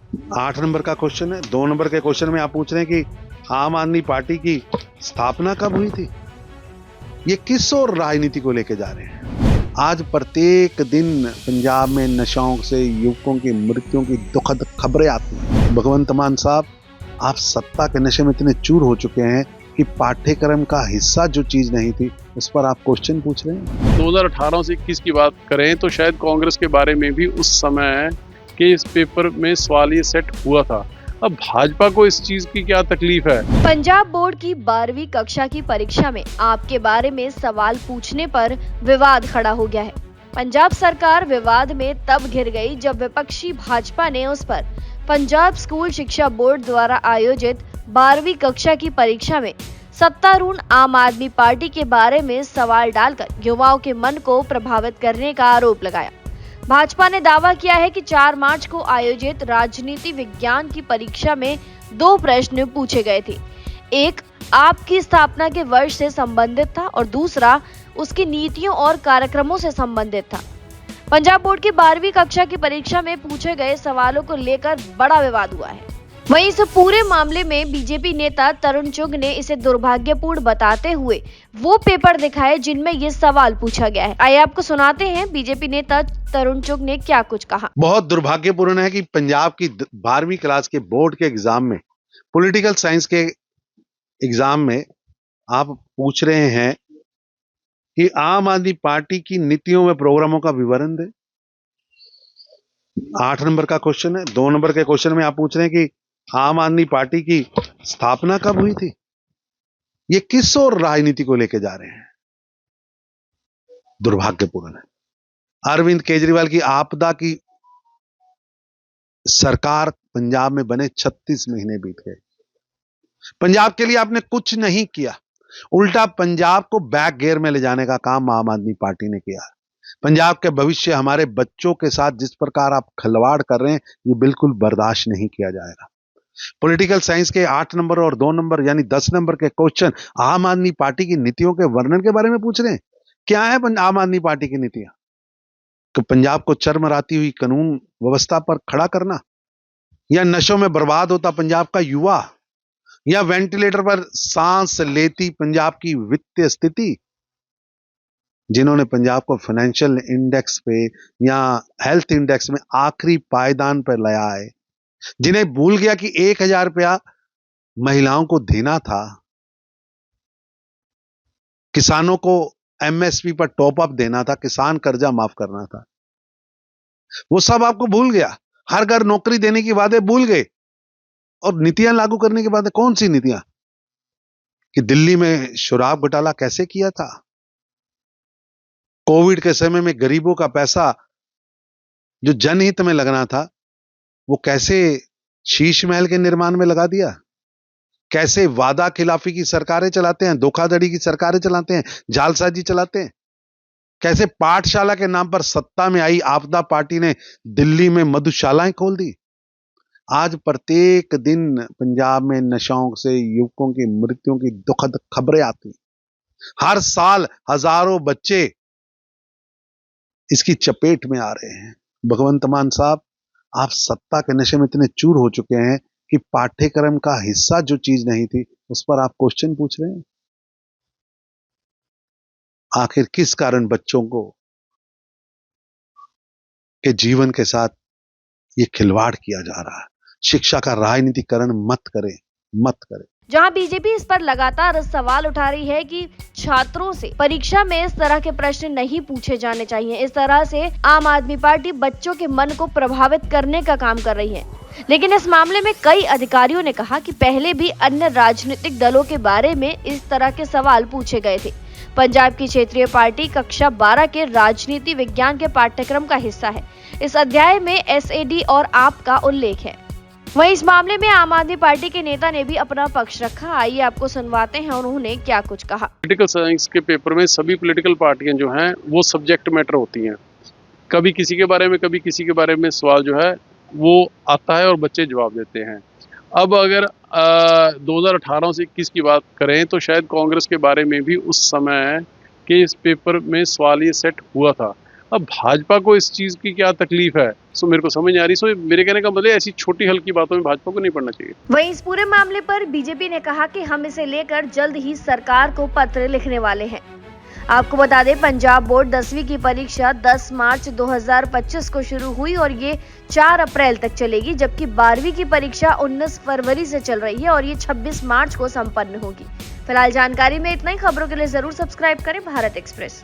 8 number का question है। 2 number के क्वेश्चन में आप पूछ रहे हैं कि आम आदमी पार्टी की स्थापना कब हुई थी। ये किस और राजनीति को लेके जा रहे हैं। आज प्रत्येक दिन पंजाब में नशाओं से युवकों की मृत्युओं की दुखद खबरें आती हैं। भगवंत मान साहब, आप सत्ता के नशे में इतने चूर हो चुके हैं कि पाठ्यक्रम का हिस्सा जो चीज नहीं थी उस पर आप क्वेश्चन पूछ रहे हैं। 2018 से 21 की बात करें तो शायद कांग्रेस के बारे में भी उस समय के इस पेपर में सवाल ये सेट हुआ था। अब भाजपा को इस चीज की क्या तकलीफ है। पंजाब बोर्ड की 12वीं कक्षा की परीक्षा में आपके बारे में सवाल पूछने पर विवाद खड़ा हो गया है। पंजाब सरकार विवाद में तब घिर गई जब विपक्षी भाजपा ने उस पर पंजाब स्कूल शिक्षा बोर्ड द्वारा आयोजित 12वीं कक्षा की परीक्षा में सत्तारूढ़ आम आदमी पार्टी के बारे में सवाल डालकर युवाओं के मन को प्रभावित करने का आरोप लगाया। भाजपा ने दावा किया है कि 4 मार्च को आयोजित राजनीति विज्ञान की परीक्षा में 2 प्रश्न पूछे गए थे। एक आपकी स्थापना के वर्ष से संबंधित था और दूसरा उसकी नीतियों और कार्यक्रमों से संबंधित था। पंजाब बोर्ड की 12वीं कक्षा की परीक्षा में पूछे गए सवालों को लेकर बड़ा विवाद हुआ है। वहीं इस पूरे मामले में बीजेपी नेता तरुण चुग ने इसे दुर्भाग्यपूर्ण बताते हुए वो पेपर दिखाए जिनमें ये सवाल पूछा गया है। आइए आपको सुनाते हैं बीजेपी नेता तरुण चुग ने क्या कुछ कहा। बहुत दुर्भाग्यपूर्ण है कि पंजाब की 12वीं क्लास के बोर्ड के एग्जाम में, पॉलिटिकल साइंस के एग्जाम में आप पूछ रहे हैं कि आम आदमी पार्टी की नीतियों व प्रोग्रामों का विवरण दे। 8 नंबर का क्वेश्चन है। 2 नंबर के क्वेश्चन में आप पूछ रहे हैं कि आम आदमी पार्टी की स्थापना कब हुई थी। ये किस और राजनीति को लेके जा रहे हैं। दुर्भाग्यपूर्ण है। अरविंद केजरीवाल की आपदा की सरकार पंजाब में बने 36 महीने बीत गए। पंजाब के लिए आपने कुछ नहीं किया, उल्टा पंजाब को बैक गियर में ले जाने का काम आम आदमी पार्टी ने किया। पंजाब के भविष्य, हमारे बच्चों के साथ जिस प्रकार आप खिलवाड़ कर रहे हैं, ये बिल्कुल बर्दाश्त नहीं किया जाएगा। पॉलिटिकल साइंस के 8 नंबर और 2 नंबर यानी 10 नंबर के क्वेश्चन आम आदमी पार्टी की नीतियों के वर्णन के बारे में पूछ रहे हैं। क्या है आम आदमी पार्टी की नीतियां? कि पंजाब को चरमराती हुई कानून व्यवस्था पर खड़ा करना, या नशों में बर्बाद होता पंजाब का युवा, या वेंटिलेटर पर सांस लेती पंजाब की वित्तीय स्थिति। जिन्होंने पंजाब को फाइनेंशियल इंडेक्स पे या हेल्थ इंडेक्स में आखिरी पायदान पर लाया है, जिन्हें भूल गया कि 1,000 रुपया महिलाओं को देना था, किसानों को एमएसपी पर टॉप अप देना था, किसान कर्जा माफ करना था, वो सब आपको भूल गया। हर घर नौकरी देने की वादे भूल गए और नीतियां लागू करने के बाद कौन सी नीतियां? कि दिल्ली में शराब घोटाला कैसे किया था, कोविड के समय में गरीबों का पैसा जो जनहित में लगना था वो कैसे शीश महल के निर्माण में लगा दिया। कैसे वादा खिलाफी की सरकारें चलाते हैं, धोखाधड़ी की सरकारें चलाते हैं, जालसाजी चलाते हैं। कैसे पाठशाला के नाम पर सत्ता में आई आपदा पार्टी ने दिल्ली में मधुशालाएं खोल दी। आज प्रत्येक दिन पंजाब में नशाओं से युवकों की मृत्युओं की दुखद खबरें आती। हर साल हजारों बच्चे इसकी चपेट में आ रहे हैं। भगवंत मान साहब, आप सत्ता के नशे में इतने चूर हो चुके हैं कि पाठ्यक्रम का हिस्सा जो चीज नहीं थी उस पर आप क्वेश्चन पूछ रहे हैं। आखिर किस कारण बच्चों को के जीवन के साथ ये खिलवाड़ किया जा रहा है। शिक्षा का राजनीतिकरण मत करें, मत करें। जहां बीजेपी इस पर लगातार सवाल उठा रही है कि छात्रों से परीक्षा में इस तरह के प्रश्न नहीं पूछे जाने चाहिए। इस तरह से आम आदमी पार्टी बच्चों के मन को प्रभावित करने का काम कर रही है। लेकिन इस मामले में कई अधिकारियों ने कहा कि पहले भी अन्य राजनीतिक दलों के बारे में इस तरह के सवाल पूछे गए थे। पंजाब की क्षेत्रीय पार्टी कक्षा 12 के राजनीति विज्ञान के पाठ्यक्रम का हिस्सा है। इस अध्याय में एसएडी और आप का उल्लेख है। वहीं इस मामले में आम आदमी पार्टी के नेता ने भी अपना पक्ष रखा। आइए आपको सुनवाते हैं उन्होंने क्या कुछ कहा। पॉलिटिकल साइंस के पेपर में सभी पॉलिटिकल पार्टियां जो हैं वो सब्जेक्ट मैटर होती हैं। कभी किसी के बारे में, कभी किसी के बारे में सवाल जो है वो आता है और बच्चे जवाब देते हैं। अब अगर 2018 से 21 की बात करें तो शायद कांग्रेस के बारे में भी उस समय के इस पेपर में सवाल ये सेट हुआ था। अब भाजपा को इस चीज की क्या तकलीफ है, सो मेरे को समझ नहीं आ रही। सो मेरे कहने का मतलब ऐसी छोटी हल्की बातों में भाजपा को नहीं पड़ना चाहिए। वहीं इस पूरे मामले पर बीजेपी ने कहा कि हम इसे लेकर जल्द ही सरकार को पत्र लिखने वाले हैं। आपको बता दें, पंजाब बोर्ड 10वीं की परीक्षा 10 मार्च 2025 को शुरू हुई और ये 4 अप्रैल तक चलेगी, जबकि 12वीं की परीक्षा 19 फरवरी से चल रही है और ये 26 मार्च को संपन्न होगी। फिलहाल जानकारी में इतना ही। खबरों के लिए जरूर सब्सक्राइब करें भारत एक्सप्रेस।